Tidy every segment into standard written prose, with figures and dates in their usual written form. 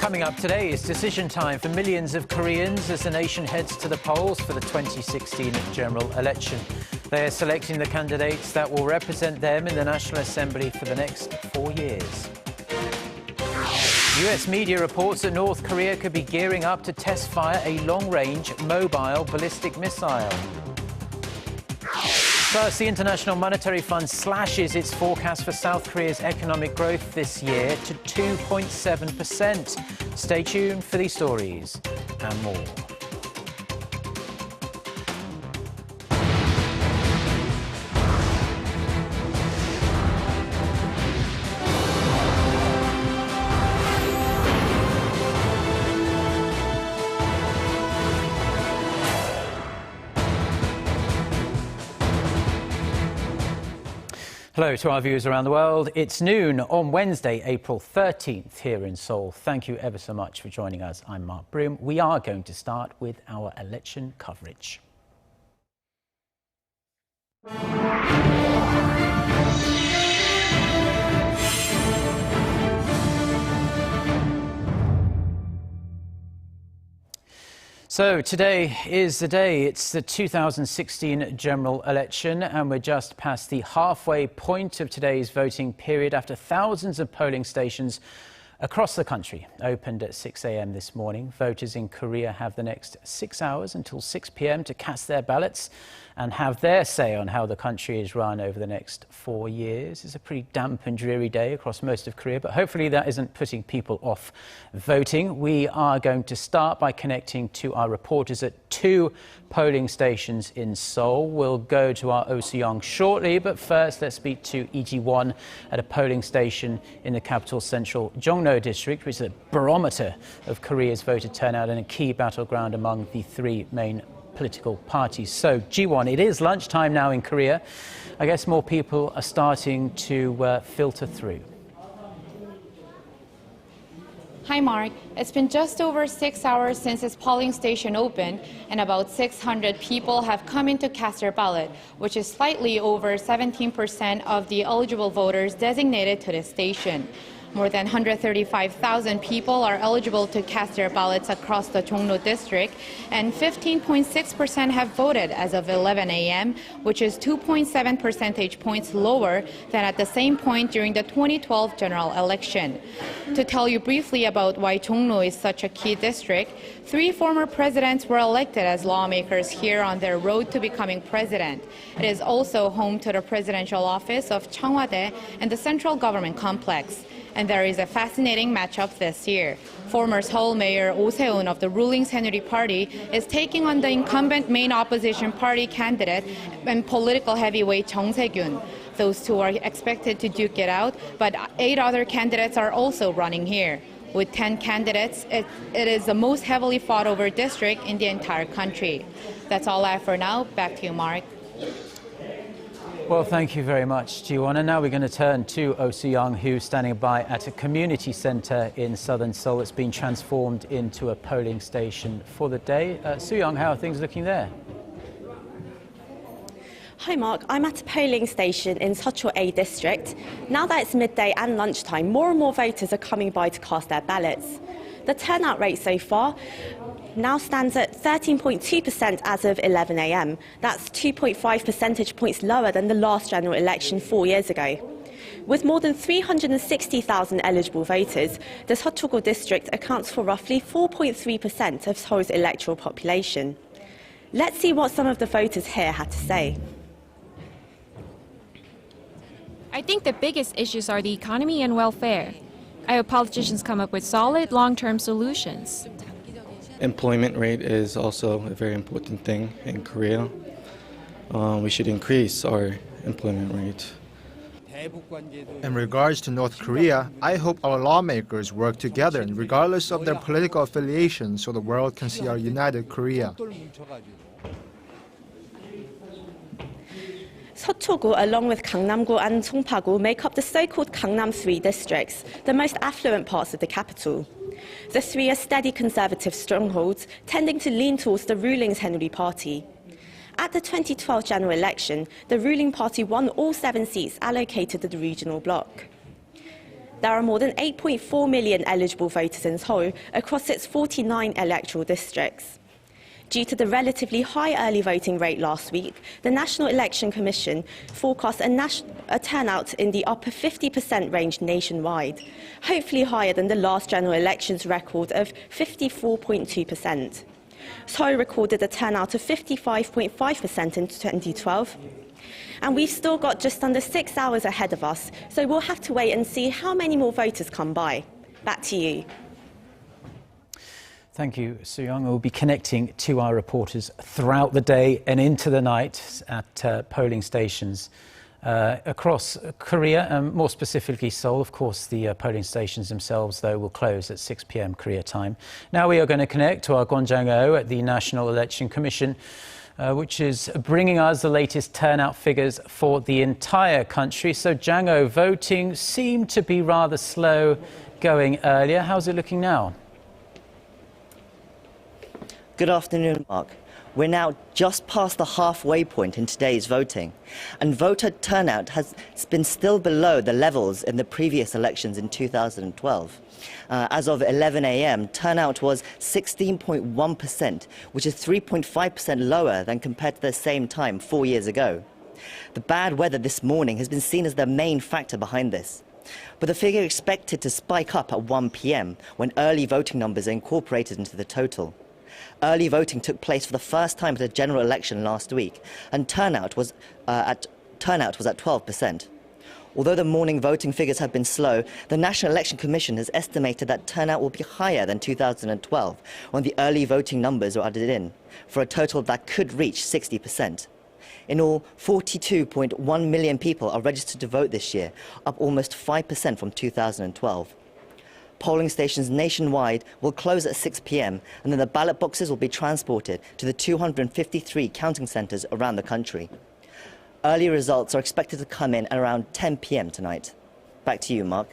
Coming up today is decision time for millions of Koreans as the nation heads to the polls for the 2016 general election. They are selecting the candidates that will represent them in the National Assembly for the next 4 years. US media reports that North Korea could be gearing up to test fire a long-range mobile ballistic missile. First, the International Monetary Fund slashes its forecast for South Korea's economic growth this year to 2.7%. Stay tuned for these stories and more. Hello to our viewers around the world. It's noon on Wednesday, April 13th here in Seoul. Thank you ever so much for joining us. I'm Mark Broom. We are going to start with our election coverage. So today is the day. It's the 2016 general election, and we're just past the halfway point of today's voting period after thousands of polling stations across the country opened at 6 a.m. this morning. Voters in Korea have the next 6 hours until 6 p.m. to cast their ballots and have their say on how the country is run over the next 4 years. It's a pretty damp and dreary day across most of Korea, but hopefully that isn't putting people off voting. We are going to start by connecting to our reporters at 2 polling stations in Seoul. We'll go to our Oh Soo-young shortly, but first let's speak to Lee Ji-won at a polling station in the capital central Jongno district, which is a barometer of Korea's voter turnout and a key battleground among the 3 main political parties. So, Ji-won, it is lunchtime now in Korea. I guess more people are starting to filter through. Hi, Mark. It's been just over 6 hours since this polling station opened, and about 600 people have come in to cast their ballot, which is slightly over 17% of the eligible voters designated to this station. More than 135,000 people are eligible to cast their ballots across the Jongno district, and 15.6% have voted as of 11 a.m., which is 2.7 percentage points lower than at the same point during the 2012 general election. To tell you briefly about why Jongno is such a key district, 3 former presidents were elected as lawmakers here on their road to becoming president. It is also home to the presidential office of Cheongwade and the central government complex. And there is a fascinating matchup this year. Former Seoul Mayor Oh Se-un of the ruling Saenuri Party is taking on the incumbent main opposition party candidate and political heavyweight Jung Se-gyun. Those 2 are expected to duke it out, but 8 other candidates are also running here. With 10 candidates, it is the most heavily fought over district in the entire country. That's all I have for now. Back to you, Mark. Well, thank you very much, Ji-won. And now we're going to turn to Oh Soo-young, who's standing by at a community centre in southern Seoul. It's been transformed into a polling station for the day. Soo-young, how are things looking there? Hi Mark, I'm at a polling station in Seoul A district. Now that it's midday and lunchtime, more and more voters are coming by to cast their ballots. The turnout rate so far now stands at 13.2% as of 11 a.m. That's 2.5 percentage points lower than the last general election 4 years ago. With more than 360,000 eligible voters, the Seoul district accounts for roughly 4.3% of Seoul's electoral population. Let's see what some of the voters here had to say. I think the biggest issues are the economy and welfare. I hope politicians come up with solid, long-term solutions. Employment rate is also a very important thing in Korea. We should increase our employment rate. In regards to North Korea, I hope our lawmakers work together regardless of their political affiliation so the world can see our united Korea. Seoul, along with Gangnam-gu and Songpa-gu, make up the so-called Gangnam 3 districts, the most affluent parts of the capital. The 3 are steady conservative strongholds, tending to lean towards the ruling Saenuri Party. At the 2012 general election, the ruling party won all 7 seats allocated to the regional bloc. There are more than 8.4 million eligible voters in Seoul across its 49 electoral districts. Due to the relatively high early voting rate last week, the National Election Commission forecast a turnout in the upper 50% range nationwide, hopefully higher than the last general elections record of 54.2%. Seoul recorded a turnout of 55.5% in 2012. And we've still got just under 6 hours ahead of us, so we'll have to wait and see how many more voters come by. Back to you. Thank you, Soo-young. We'll be connecting to our reporters throughout the day and into the night at polling stations across Korea, and more specifically Seoul. Of course, the polling stations themselves, though, will close at 6 p.m. Korea time. Now we are going to connect to our Jongno at the National Election Commission, which is bringing us the latest turnout figures for the entire country. So, Jongno, voting seemed to be rather slow going earlier. How's it looking now? Good afternoon, Mark. We're now just past the halfway point in today's voting, and voter turnout has been still below the levels in the previous elections in 2012. As of 11 a.m., turnout was 16.1%, which is 3.5% lower than compared to the same time 4 years ago. The bad weather this morning has been seen as the main factor behind this. But the figure expected to spike up at 1 p.m. when early voting numbers are incorporated into the total. Early voting took place for the first time at a general election last week, and turnout was at 12%. Although the morning voting figures have been slow, the National Election Commission has estimated that turnout will be higher than 2012 when the early voting numbers were added in, for a total that could reach 60%. In all, 42.1 million people are registered to vote this year, up almost 5% from 2012. Polling stations nationwide will close at 6 p.m. and then the ballot boxes will be transported to the 253 counting centres around the country. Early results are expected to come in at around 10 p.m. tonight. Back to you, Mark.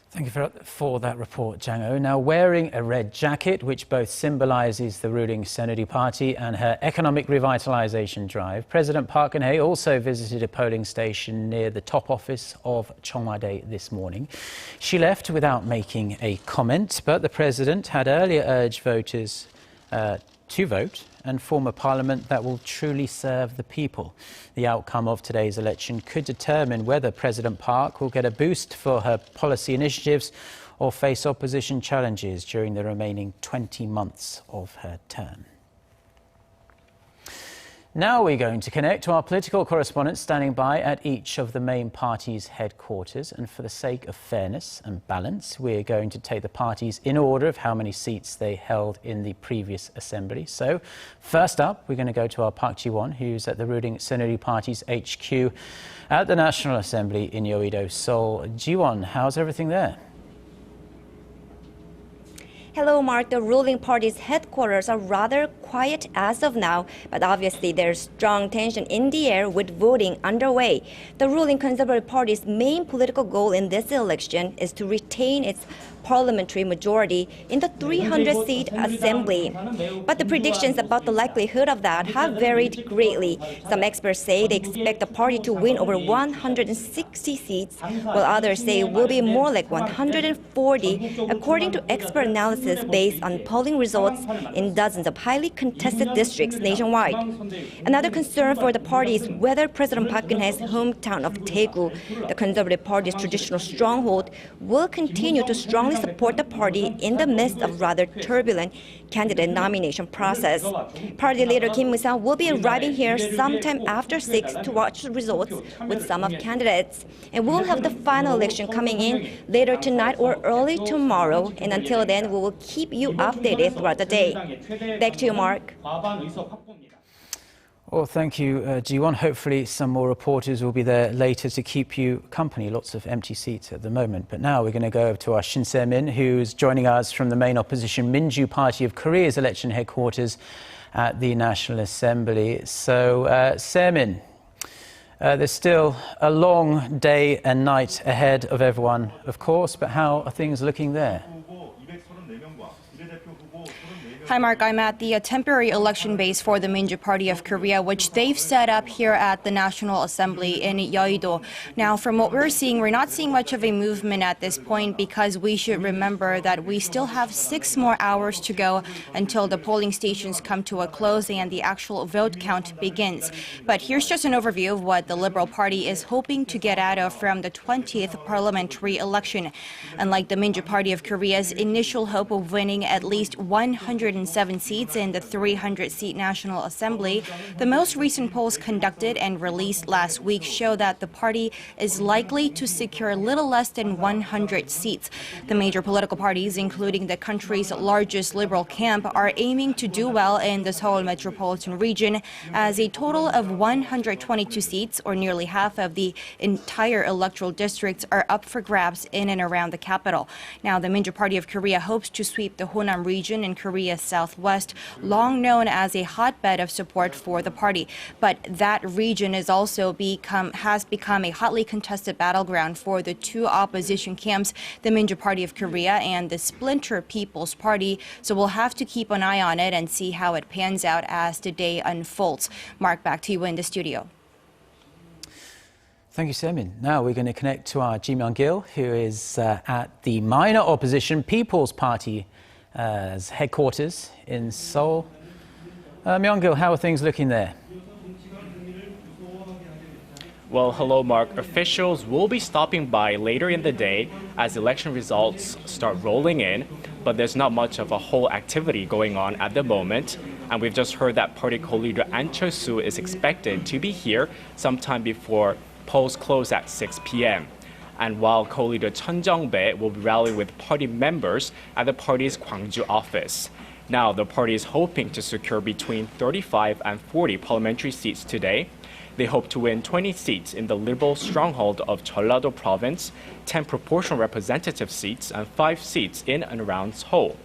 Thank you for that report, Jongno. Now, wearing a red jacket, which both symbolises the ruling Saenuri Party and her economic revitalisation drive, President Park Geun-hye also visited a polling station near the top office of Cheongwade this morning. She left without making a comment, but the president had earlier urged voters to vote and form a parliament that will truly serve the people. The outcome of today's election could determine whether President Park will get a boost for her policy initiatives or face opposition challenges during the remaining 20 months of her term. Now we're going to connect to our political correspondents standing by at each of the main parties' headquarters. And for the sake of fairness and balance, we're going to take the parties in order of how many seats they held in the previous assembly. So first up, we're going to go to our Park Ji-won, who's at the ruling Saenuri Party's HQ at the National Assembly in Yeouido, Seoul. Ji-won, how's everything there? Hello, Mark. The ruling party's headquarters are rather quiet as of now, but obviously there's strong tension in the air with voting underway. The ruling Conservative Party's main political goal in this election is to retain its parliamentary majority in the 300-seat assembly. But the predictions about the likelihood of that have varied greatly. Some experts say they expect the party to win over 160 seats, while others say it will be more like 140, according to expert analysis based on polling results in dozens of highly contested districts nationwide. Another concern for the party is whether President Park Geun-hye's hometown of Daegu, the Conservative Party's traditional stronghold, will continue to strongly support the party in the midst of rather turbulent candidate nomination process. Party leader Kim Moo-sang will be arriving here sometime after 6 to watch the results with some of candidates. And we'll have the final election coming in later tonight or early tomorrow. And until then, we will keep you updated throughout the day. Back to you, Mark. Well, thank you, Ji-won. Hopefully some more reporters will be there later to keep you company. Lots of empty seats at the moment. But now we're going to go over to our Shin Se-min, who's joining us from the main opposition Minjoo Party of Korea's election headquarters at the National Assembly. So, Se-min, there's still a long day and night ahead of everyone, of course, but how are things looking there? Hi, Mark. I'm at the temporary election base for the Minjoo Party of Korea, which they've set up here at the National Assembly in Yeouido. Now, from what we're seeing, we're not seeing much of a movement at this point because we should remember that we still have 6 more hours to go until the polling stations come to a close and the actual vote count begins. But here's just an overview of what the Liberal Party is hoping to get out of from the 20th parliamentary election. Unlike the Minjoo Party of Korea's initial hope of winning at least 107 seats in the 300-seat National Assembly, the most recent polls conducted and released last week show that the party is likely to secure little less than 100 seats. The major political parties, including the country's largest liberal camp, are aiming to do well in the Seoul metropolitan region, as a total of 122 seats, or nearly half of the entire electoral districts, are up for grabs in and around the capital. Now, the Minjoo Party of Korea hopes to sweep the Honam region in Korea's southwest, long known as a hotbed of support for the party. But that region has become a hotly contested battleground for the two opposition camps, the Minjoo Party of Korea and the Splinter People's Party. So we'll have to keep an eye on it and see how it pans out as the day unfolds. Mark, back to you in the studio. Thank you, Semin. Now we're going to connect to our Ji Myung-gil, who is at the minor opposition People's Party headquarters in Seoul. Myung-gil, how are things looking there? Well, hello, Mark. Officials will be stopping by later in the day as election results start rolling in, but there's not much of a whole activity going on at the moment. And we've just heard that party co-leader An Cheol-soo is expected to be here sometime before polls close at 6 p.m. And while co-leader Chun Jung-bae will be rallying with party members at the party's Gwangju office. Now, the party is hoping to secure between 35 and 40 parliamentary seats today. They hope to win 20 seats in the liberal stronghold of Jeollado province, 10 proportional representative seats, and 5 seats in and around Seoul.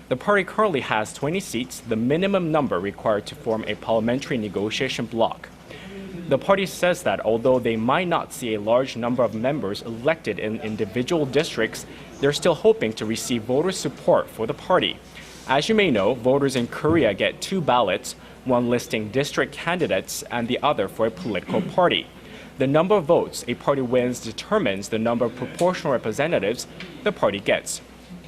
The party currently has 20 seats, the minimum number required to form a parliamentary negotiation bloc. The party says that although they might not see a large number of members elected in individual districts, they're still hoping to receive voter support for the party. As you may know, voters in Korea get 2 ballots, one listing district candidates and the other for a political party. The number of votes a party wins determines the number of proportional representatives the party gets.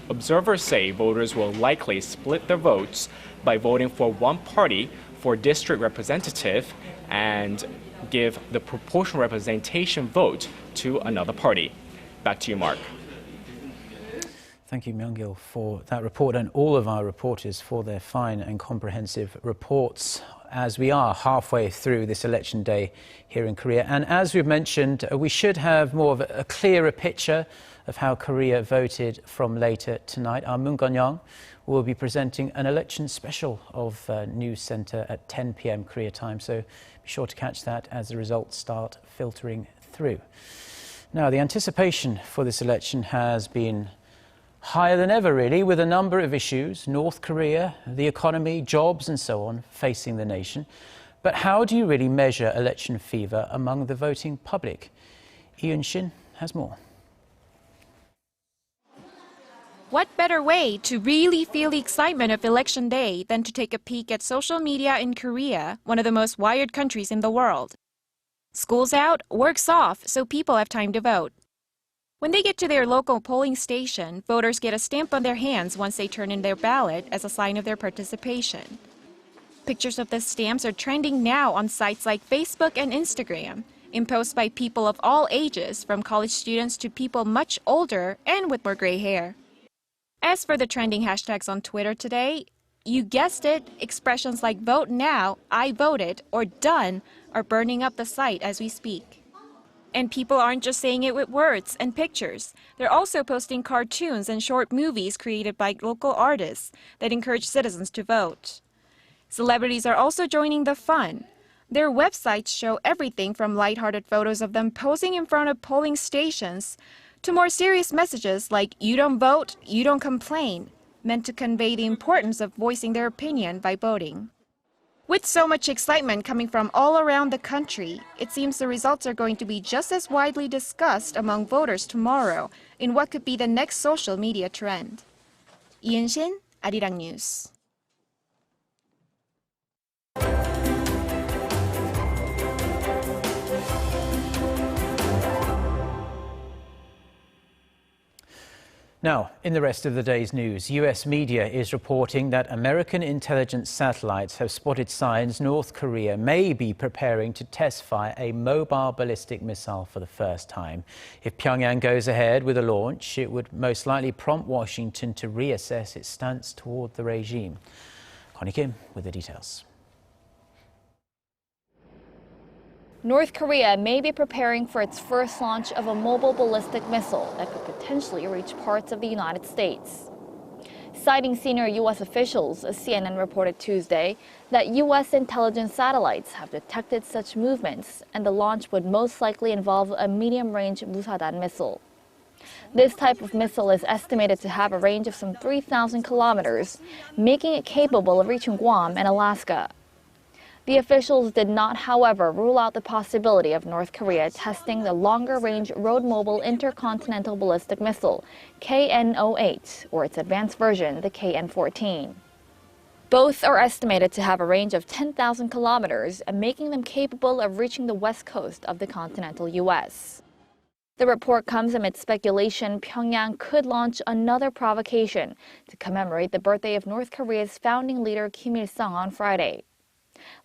Observers say voters will likely split their votes by voting for one party for district representative and give the proportional representation vote to another party. Back to you, Mark. Thank you, Myung-gil, for that report, and all of our reporters for their fine and comprehensive reports as we are halfway through this election day here in Korea. And as we've mentioned, we should have more of a clearer picture of how Korea voted from later tonight. Our Moon Gun-young will be presenting an election special of News Center at 10 p.m. Korea time, so be sure to catch that as the results start filtering through. Now, the anticipation for this election has been higher than ever, really, with a number of issues, North Korea, the economy, jobs and so on, facing the nation. But how do you really measure election fever among the voting public? Ian Shin has more. What better way to really feel the excitement of Election Day than to take a peek at social media in Korea, one of the most wired countries in the world? School's out, work's off, so people have time to vote. When they get to their local polling station, voters get a stamp on their hands once they turn in their ballot as a sign of their participation. Pictures of the stamps are trending now on sites like Facebook and Instagram, imposed by people of all ages, from college students to people much older and with more gray hair. As for the trending hashtags on Twitter today, you guessed it, expressions like "vote now," "I voted," or "done" are burning up the site as we speak. And people aren't just saying it with words and pictures. They're also posting cartoons and short movies created by local artists that encourage citizens to vote. Celebrities are also joining the fun. Their websites show everything from lighthearted photos of them posing in front of polling stations to more serious messages like "you don't vote, you don't complain," meant to convey the importance of voicing their opinion by voting. With so much excitement coming from all around the country, it seems the results are going to be just as widely discussed among voters tomorrow in what could be the next social media trend. Ian Shin, Arirang News. Now, in the rest of the day's news, U.S. media is reporting that American intelligence satellites have spotted signs North Korea may be preparing to test fire a mobile ballistic missile for the first time. If Pyongyang goes ahead with a launch, it would most likely prompt Washington to reassess its stance toward the regime. Connie Kim with the details. North Korea may be preparing for its first launch of a mobile ballistic missile that could potentially reach parts of the United States. Citing senior U.S. officials, CNN reported Tuesday that U.S. intelligence satellites have detected such movements, and the launch would most likely involve a medium-range Musadan missile. This type of missile is estimated to have a range of some 3,000 kilometers, making it capable of reaching Guam and Alaska. The officials did not, however, rule out the possibility of North Korea testing the longer-range Road Mobile Intercontinental Ballistic Missile, KN-08, or its advanced version, the KN-14. Both are estimated to have a range of 10,000 kilometers, making them capable of reaching the west coast of the continental U.S. The report comes amid speculation Pyongyang could launch another provocation to commemorate the birthday of North Korea's founding leader Kim Il-sung on Friday.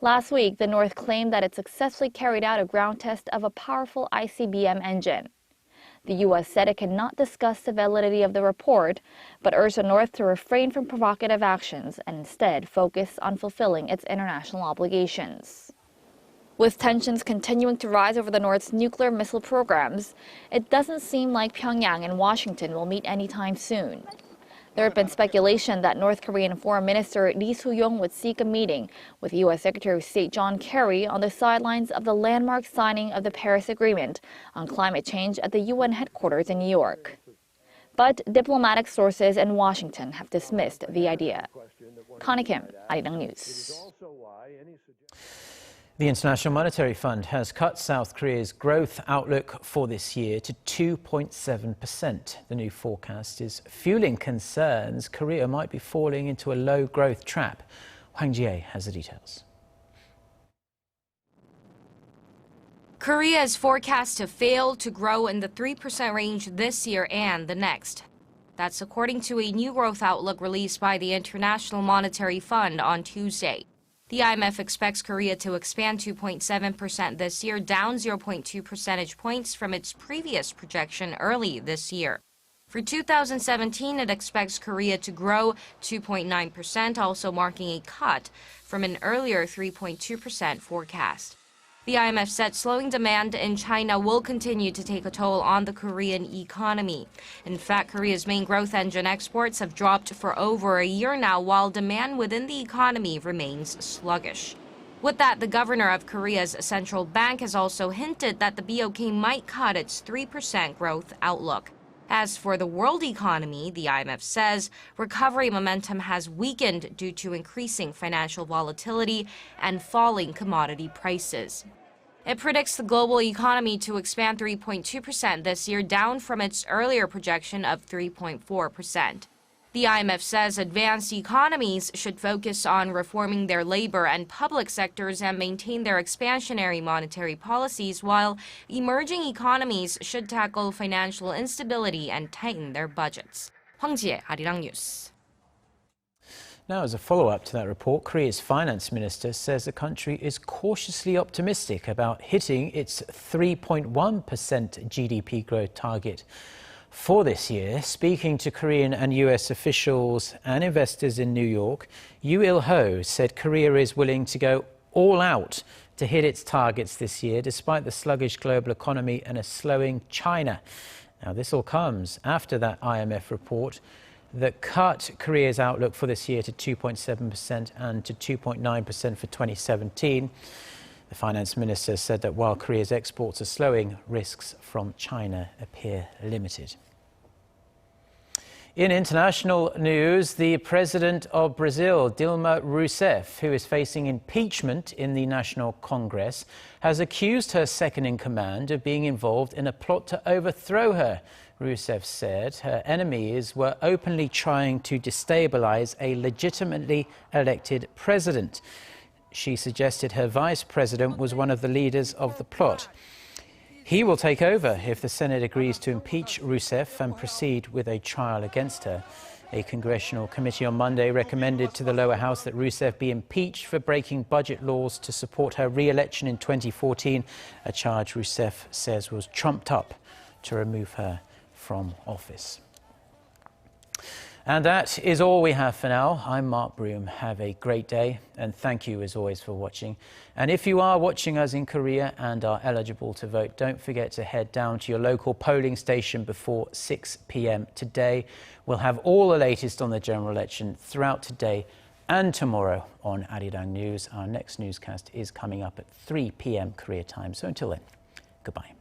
Last week, the North claimed that it successfully carried out a ground test of a powerful ICBM engine. The U.S. said it cannot discuss the validity of the report, but urged the North to refrain from provocative actions and instead focus on fulfilling its international obligations. With tensions continuing to rise over the North's nuclear missile programs, it doesn't seem like Pyongyang and Washington will meet anytime soon. There had been speculation that North Korean Foreign Minister Lee Soo-yong would seek a meeting with U.S. Secretary of State John Kerry on the sidelines of the landmark signing of the Paris Agreement on climate change at the UN headquarters in New York. But diplomatic sources in Washington have dismissed the idea. Connie Kim, Arirang News. The International Monetary Fund has cut South Korea's growth outlook for this year to 2.7%. The new forecast is fueling concerns Korea might be falling into a low-growth trap. Hwang Ji-hye has the details. Korea is forecast to fail to grow in the 3% range this year and the next. That's according to a new growth outlook released by the International Monetary Fund on Tuesday. The IMF expects Korea to expand 2.7% this year, down 0.2 percentage points from its previous projection early this year. For 2017, it expects Korea to grow 2.9%, also marking a cut from an earlier 3.2% forecast. The IMF said slowing demand in China will continue to take a toll on the Korean economy. In fact, Korea's main growth engine exports have dropped for over a year now, while demand within the economy remains sluggish. With that, the governor of Korea's central bank has also hinted that the BOK might cut its 3% growth outlook. As for the world economy, the IMF says recovery momentum has weakened due to increasing financial volatility and falling commodity prices. It predicts the global economy to expand 3.2% this year, down from its earlier projection of 3.4%. The IMF says advanced economies should focus on reforming their labor and public sectors and maintain their expansionary monetary policies, while emerging economies should tackle financial instability and tighten their budgets. Hwang Ji-hye, Arirang News. Now, as a follow-up to that report, Korea's finance minister says the country is cautiously optimistic about hitting its 3.1% GDP growth target for this year. Speaking to Korean and US officials and investors in New York, Yoo Il-ho said Korea is willing to go all out to hit its targets this year, despite the sluggish global economy and a slowing China. Now, this all comes after that IMF report that cut Korea's outlook for this year to 2.7% and to 2.9% for 2017. The finance minister said that while Korea's exports are slowing, risks from China appear limited. In international news, the president of Brazil, Dilma Rousseff, who is facing impeachment in the National Congress, has accused her second-in-command of being involved in a plot to overthrow her. Rousseff said her enemies were openly trying to destabilize a legitimately elected president. She suggested her vice president was one of the leaders of the plot. He will take over if the Senate agrees to impeach Rousseff and proceed with a trial against her. A congressional committee on Monday recommended to the lower house that Rousseff be impeached for breaking budget laws to support her re-election in 2014, a charge Rousseff says was trumped up to remove her from office. And that is all we have for now. I'm Mark Broom. Have a great day, and thank you as always for watching. And if you are watching us in Korea and are eligible to vote, don't forget to head down to your local polling station before 6 p.m. today. We'll have all the latest on the general election throughout today and tomorrow on Arirang News. Our next newscast is coming up at 3 p.m. Korea time. So until then, goodbye.